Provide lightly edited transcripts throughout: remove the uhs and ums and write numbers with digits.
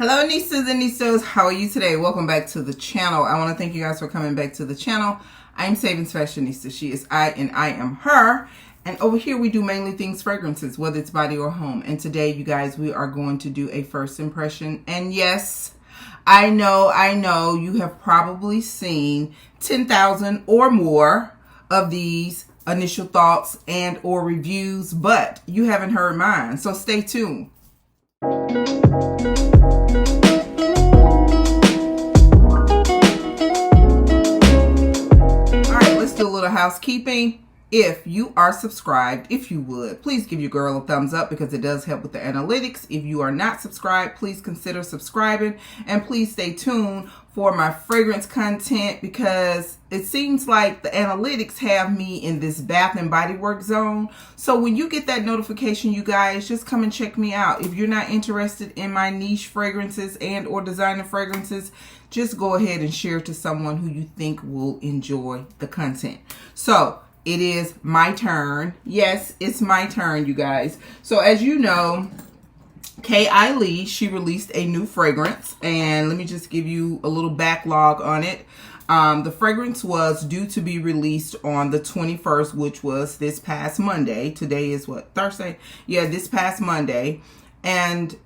Hello Nistas and Nistos, how are you today? Welcome back to the channel. I want to thank you guys for coming back to the channel. I'm SavingsFashionista. She is I and I am her. And over here we do mainly things fragrances, whether it's body or home. And today, you guys, we are going to do a first impression. And yes, I know you have probably seen 10,000 or more of these initial thoughts and or reviews, but you haven't heard mine. So stay tuned. A little housekeeping. If you are subscribed, if you would, please give your girl a thumbs up because it does help with the analytics. If you are not subscribed, please consider subscribing, and please stay tuned for my fragrance content because it seems like the analytics have me in this Bath and Body Works zone. So when you get that notification, you guys, just come and check me out. If you're not interested in my niche fragrances and or designer fragrances, just go ahead and share to someone who you think will enjoy the content. So it is my turn. Yes, it's my turn, you guys. So as you know, KayAli, she released a new fragrance, and let me just give you a little backlog on it. The fragrance was due to be released on the 21st, which was this past Monday. Today is what, Thursday? Yeah, this past Monday. And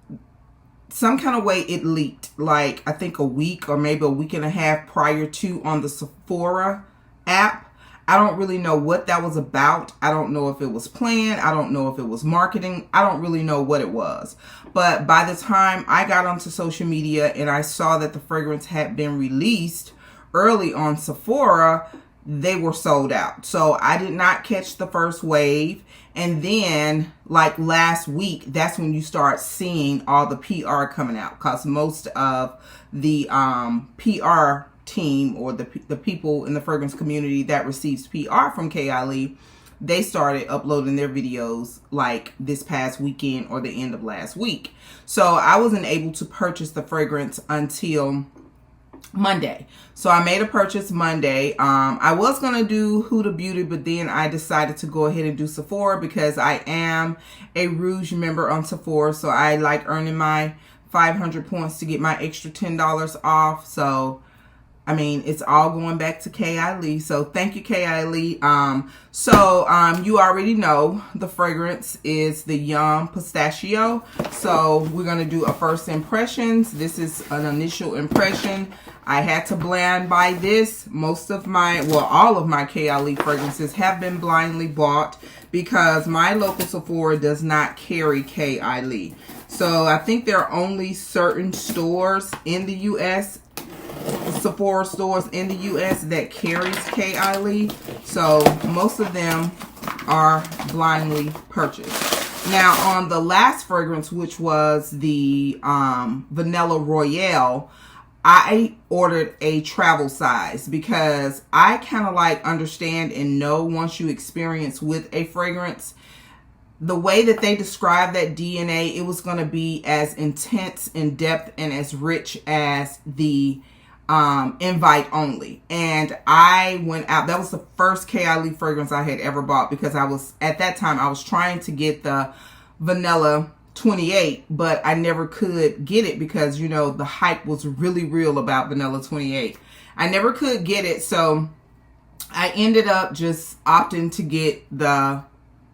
some kind of way it leaked, like I think a week or maybe a week and a half prior to on the Sephora app. I don't really know what that was about. I don't know if it was planned. I don't know if it was marketing. I don't really know what it was. But by the time I got onto social media and I saw that the fragrance had been released early on Sephora, they were sold out. So I did not catch the first wave. And then like last week, that's when you start seeing all the PR coming out, because most of the PR team or the people in the fragrance community that receives PR from KayAli, they started uploading their videos like this past weekend or the end of last week. So I wasn't able to purchase the fragrance until Monday. So I made a purchase Monday. I was going to do Huda Beauty, but then I decided to go ahead and do Sephora because I am a Rouge member on Sephora. So I like earning my 500 points to get my extra $10 off. So I mean, it's all going back to KayAli. So thank you, KayAli. You already know the fragrance is the Yum Pistachio. So we're going to do a first impressions. This is an initial impression. I had to blind buy this. Most of my, well, all of my KayAli fragrances have been blindly bought because my local Sephora does not carry KayAli. So I think there are only certain stores in the U.S., Sephora stores in the U.S. that carries KayAli. So most of them are blindly purchased. Now on the last fragrance, which was the Vanilla Royale, I ordered a travel size because I kind of like understand and know once you experience with a fragrance, the way that they described that DNA, it was going to be as intense in depth and as rich as the invite only. And I went out, that was the first KayAli fragrance I had ever bought because I was, at that time, I was trying to get the Vanilla 28, but I never could get it because, you know, the hype was really real about Vanilla 28. I never could get it, so I ended up just opting to get the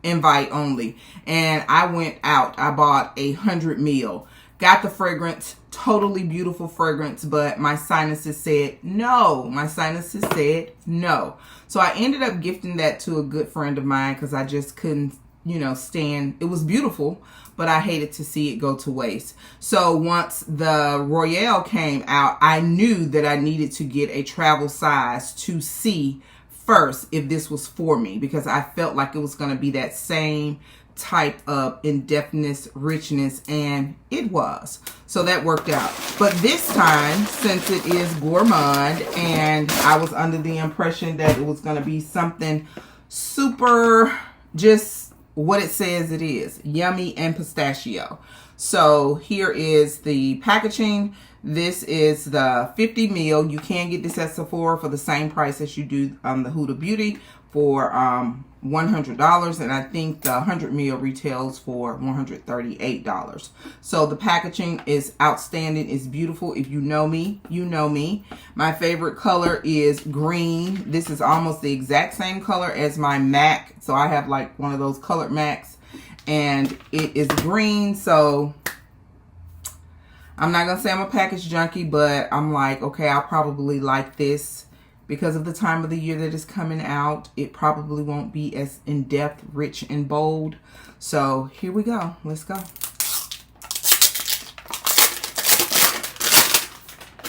invite only. And I went out, I bought 100 ml. Got the fragrance, totally beautiful fragrance, but my sinuses said no. My sinuses said no. So I ended up gifting that to a good friend of mine because I just couldn't, you know, stand. It was beautiful, but I hated to see it go to waste. So once the Royale came out, I knew that I needed to get a travel size to see first if this was for me because I felt like it was going to be that same type of in-depthness, richness, and it was. So that worked out. But this time, since it is gourmand, and I was under the impression that it was going to be something super, just what it says it is, yummy and pistachio. So here is the packaging. This is the 50 ml. You can get this at Sephora for the same price as you do on the Huda Beauty, for $100, and I think the 100 ml retails for $138. So the packaging is outstanding. It's beautiful. If you know me, you know me. My favorite color is green. This is almost the exact same color as my MAC. So I have like one of those colored MACs, and it is green. So I'm not gonna say I'm a package junkie, but I'm like, okay, I'll probably like this. Because of the time of the year that it's coming out, it probably won't be as in-depth, rich, and bold. So here we go. Let's go.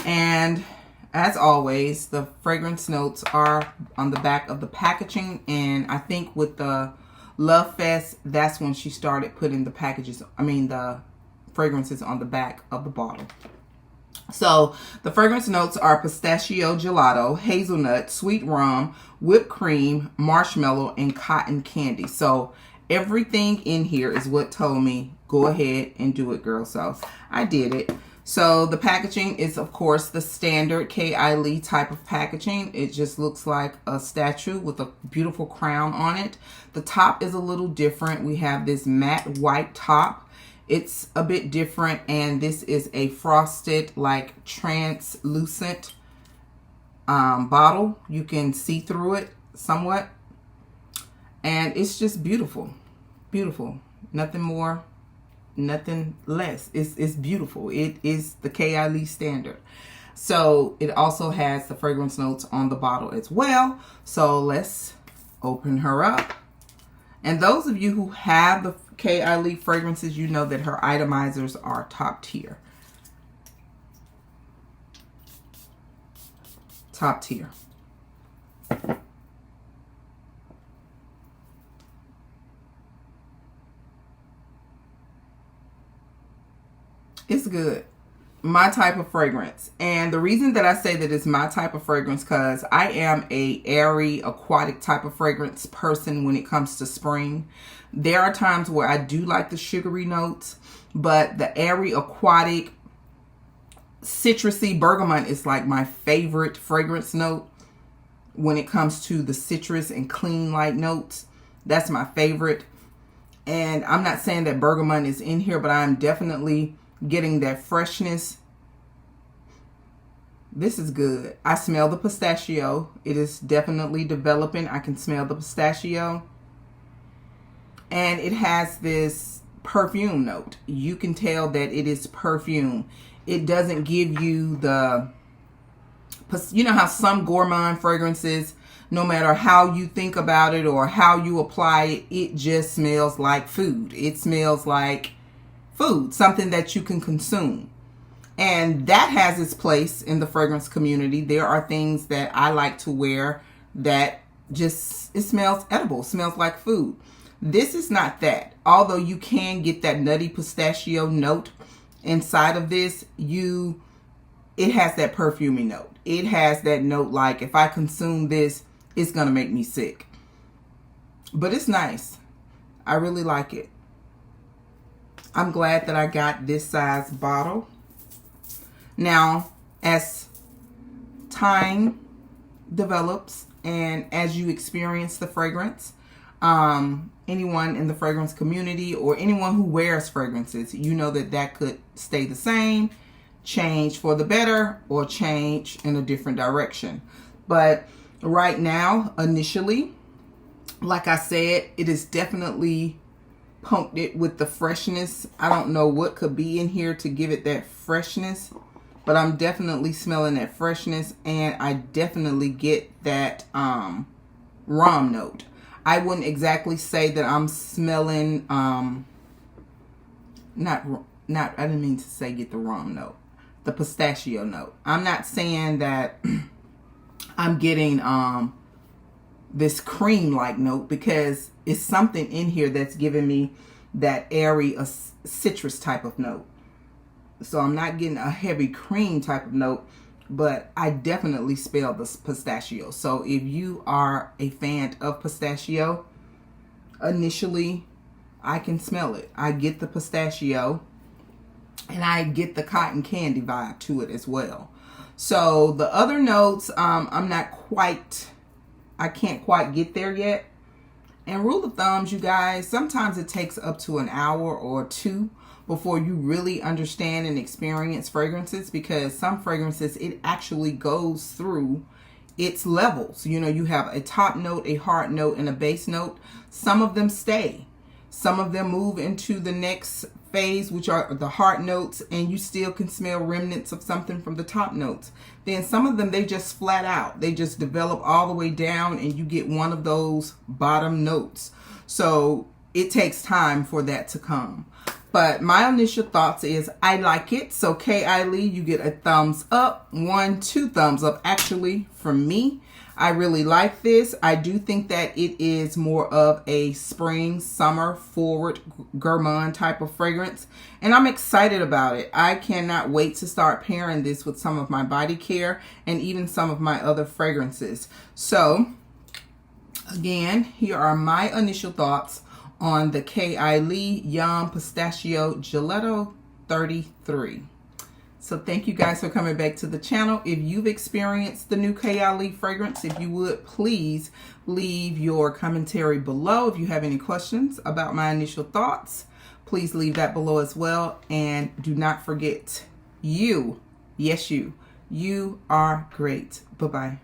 And as always, the fragrance notes are on the back of the packaging. And I think with the Love Fest, that's when she started putting the the fragrances on the back of the bottle. So the fragrance notes are pistachio gelato, hazelnut, sweet rum, whipped cream, marshmallow, and cotton candy. So everything in here is what told me, go ahead and do it, girl. So I did it. So the packaging is, of course, the standard KayAli type of packaging. It just looks like a statue with a beautiful crown on it. The top is a little different. We have this matte white top. It's a bit different, and this is a frosted, like translucent bottle. You can see through it somewhat, and it's just beautiful. Beautiful. Nothing more, nothing less. It's beautiful. It is the KayAli standard. So it also has the fragrance notes on the bottle as well. So let's open her up. And those of you who have the KayAli fragrances, you know that her itemizers are top tier. Top tier. It's good. My type of fragrance. And the reason that I say that it's my type of fragrance, because I am a airy, aquatic type of fragrance person when it comes to spring. There are times where I do like the sugary notes, but the airy, aquatic, citrusy bergamot is like my favorite fragrance note when it comes to the citrus and clean light notes. That's my favorite. And I'm not saying that bergamot is in here, but I'm definitely getting that freshness. This is good. I smell the pistachio. It is definitely developing. I can smell the pistachio. And it has this perfume note. You can tell that it is perfume. It doesn't give you the, you know how some gourmand fragrances, no matter how you think about it or how you apply it, it just smells like food. It smells like food, something that you can consume. And that has its place in the fragrance community. There are things that I like to wear that just, it smells edible, smells like food. This is not that. Although you can get that nutty pistachio note inside of this, it has that perfumey note. It has that note like, if I consume this, it's going to make me sick. But it's nice. I really like it. I'm glad that I got this size bottle. Now, as time develops and as you experience the fragrance, anyone in the fragrance community or anyone who wears fragrances, you know that that could stay the same, change for the better, or change in a different direction. But right now, initially, like I said, it is definitely pumped it with the freshness. I don't know what could be in here to give it that freshness, but I'm definitely smelling that freshness, and I definitely get that rum note. I wouldn't exactly say that I'm smelling I didn't mean to say get the rum note, the pistachio note. I'm not saying that I'm getting this cream like note, because it's something in here that's giving me that airy citrus type of note. So I'm not getting a heavy cream type of note, but I definitely smell the pistachio. So if you are a fan of pistachio, initially I can smell it. I get the pistachio, and I get the cotton candy vibe to it as well. So the other notes, I'm not quite, I can't quite get there yet. And rule of thumbs, you guys, sometimes it takes up to an hour or two before you really understand and experience fragrances, because some fragrances, it actually goes through its levels. You know, you have a top note, a heart note, and a base note. Some of them stay. Some of them move into the next phase, which are the heart notes, and you still can smell remnants of something from the top notes. Then some of them, they just flat out. They just develop all the way down, and you get one of those bottom notes. So it takes time for that to come. But my initial thoughts is I like it. So KayAli, you get a thumbs up. 1, 2 thumbs up actually from me. I really like this. I do think that it is more of a spring, summer forward gourmand type of fragrance. And I'm excited about it. I cannot wait to start pairing this with some of my body care and even some of my other fragrances. So again, here are my initial thoughts on the KayAli Yum Pistachio Gelato 33. So thank you guys for coming back to the channel. If you've experienced the new KayAli fragrance, if you would please leave your commentary below. If you have any questions about my initial thoughts, please leave that below as well. And do not forget, you, yes you are great. Bye-bye.